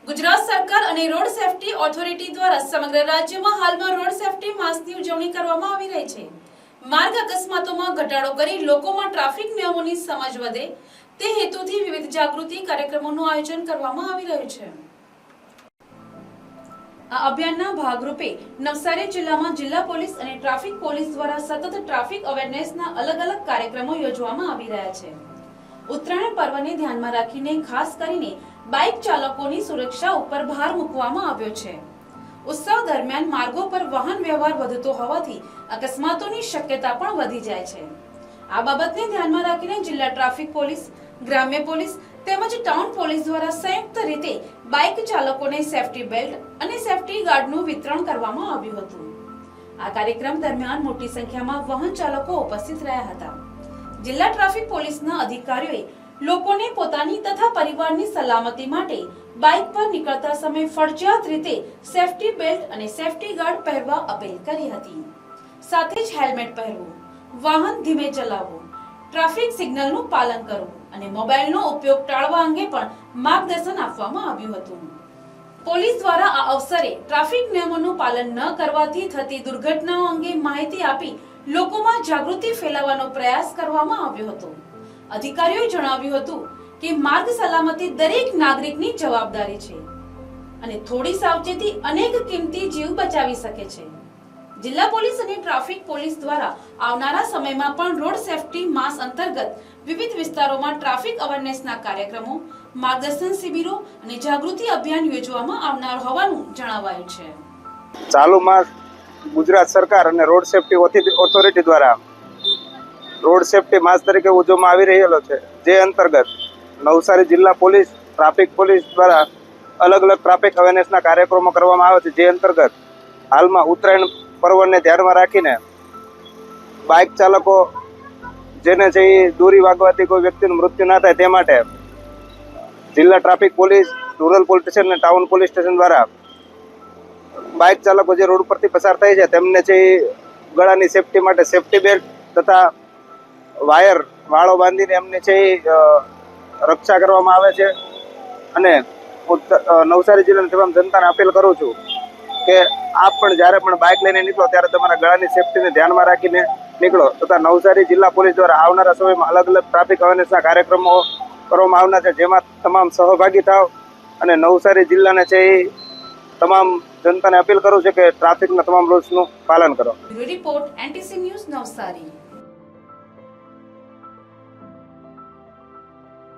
ગુજરાત સરકાર અને road safety authority દ્વારા સમગ્ર રાજ્યમાં હાલમાં રોડ સેફટી માસની ઉજવણી કરવામાં આવી રહી છે। માર્ગ અકસ્માતોમાં ઘટાડો કરી લોકોમાં ટ્રાફિક નિયમોની સમજ વધે તે હેતુથી વિવિધ જાગૃતિ કાર્યક્રમોનું આયોજન કરવામાં આવી રહ્યું છે। આ અભિયાનના ભાગરૂપે નવસારી જિલ્લામાં જિલ્લા પોલીસ અને ટ્રાફિક પોલીસ દ્વારા સતત ટ્રાફિક અવેરનેસના અલગ-અલગ કાર્યક્રમો યોજવામાં આવી રહ્યા છે। ઉત્તરાયણ પર્વને ધ્યાનમાં રાખીને ખાસ કરીને બાઇક ચાલકોની સુરક્ષા ઉપર ભાર મૂકવામાં આવ્યો છે। ઉત્સવ દરમિયાન માર્ગો પર વાહન વ્યવહાર વધતો હોવાથી અકસ્માતોની શક્યતા પણ વધી જાય છે। આ બાબતને ધ્યાનમાં રાખીને જિલ્લા ટ્રાફિક પોલીસ, ગ્રામ્ય પોલીસ તેમજ ટાઉન પોલીસ દ્વારા સંયુક્ત રીતે બાઇક ચાલકોને સેફટી બેલ્ટ અને સેફટી ગાર્ડનું વિતરણ કરવામાં આવ્યું હતું। આ કાર્યક્રમ દરમિયાન મોટી સંખ્યામાં વાહન ચાલકો ઉપસ્થિત રહ્યા હતા। જિલ્લા ટ્રાફિક પોલીસના અધિકારીઓએ લોકોને પોતાની તથા પરિવારની સલામતી માટે બાઇક પર નીકળતા સમયે ફરજિયાત રીતે સેફટી બેલ્ટ અને સેફટી ગાર્ડ પહેરવા અપીલ કરી હતી। સાથે જ હેલ્મેટ પહેરવું, વાહન ધીમે ચલાવવું, ટ્રાફિક સિગ્નલનું પાલન કરવું અને મોબાઈલનો ઉપયોગ ટાળવા અંગે પણ માર્ગદર્શન આપવામાં આવ્યું હતું। પોલીસ દ્વારા આ અવસરે ટ્રાફિક નિયમોનું પાલન ન કરવાથી થતી દુર્ઘટનાઓ અંગે માહિતી આપી લોકોમાં જાગૃતિ ફેલાવવાનો પ્રયાસ કરવામાં આવ્યો હતો। અધિકારીઓએ જણાવ્યું હતું કે માર્ગ સલામતી દરેક નાગરિકની જવાબદારી છે અને થોડી સાવચેતી અનેક કિંમતી જીવ બચાવી શકે છે। જિલ્લા પોલીસ અને ટ્રાફિક પોલીસ દ્વારા આવનારા સમયમાં પણ રોડ સેફટી માસ અંતર્ગત વિવિધ વિસ્તારોમાં ટ્રાફિક અવેરનેસના કાર્યક્રમો, માર્ગદર્શન શિબિરો અને જાગૃતિ અભિયાન યોજવામાં આવનાર હોવાનું જણાવાયું છે। ચાલુ માસ ગુજરાત સરકાર અને રોડ સેફટી ઓથોરિટી દ્વારા રોડ સેફટી માસ તરીકે ઉજવવામાં આવી રહેલો છે। જે અંતર્ગત નવસારી જિલ્લા પોલીસ, ટ્રાફિક પોલીસ દ્વારા અલગ અલગ ટ્રાફિક અવેરનેસના કાર્યક્રમો કરવામાં આવે છે। જે અંતર્ગત હાલમાં ઉત્તરાયણ પર્વને ધ્યાનમાં રાખીને બાઇક ચાલકો જેને છે એ દોરી વાગવાથી કોઈ વ્યક્તિનું મૃત્યુ ના થાય તે માટે જિલ્લા traffic police, rural police station અને ટાઉન પોલીસ સ્ટેશન દ્વારા બાઇક ચાલકો જે રોડ પરથી પસાર થાય છે તેમને છે ગળાની સેફટી માટે સેફટી બેલ્ટ તથા વાળો બાંધીને એમને છે રક્ષા કરવામાં આવે છે। અને નવસારી જિલ્લાની તમામ જનતાને અપીલ કરું છું કે આપ પણ જ્યારે પણ બાઇક લઈને નીકળો ત્યારે તમારા ગળાની સેફટીને ધ્યાનમાં રાખીને નીકળો તથા નવસારી જિલ્લા પોલીસ દ્વારા આવનારા સમયમાં અલગ અલગ ટ્રાફિક અવેરનેસના કાર્યક્રમો કરવામાં આવનાર છે, જેમાં તમામ સહભાગી થાવ અને નવસારી જિલ્લાને છે તમામ જનતાને અપીલ કરું છું કે ટ્રાફિકના તમામ રૂલ્સનું પાલન કરો। Report NTC news Navsari.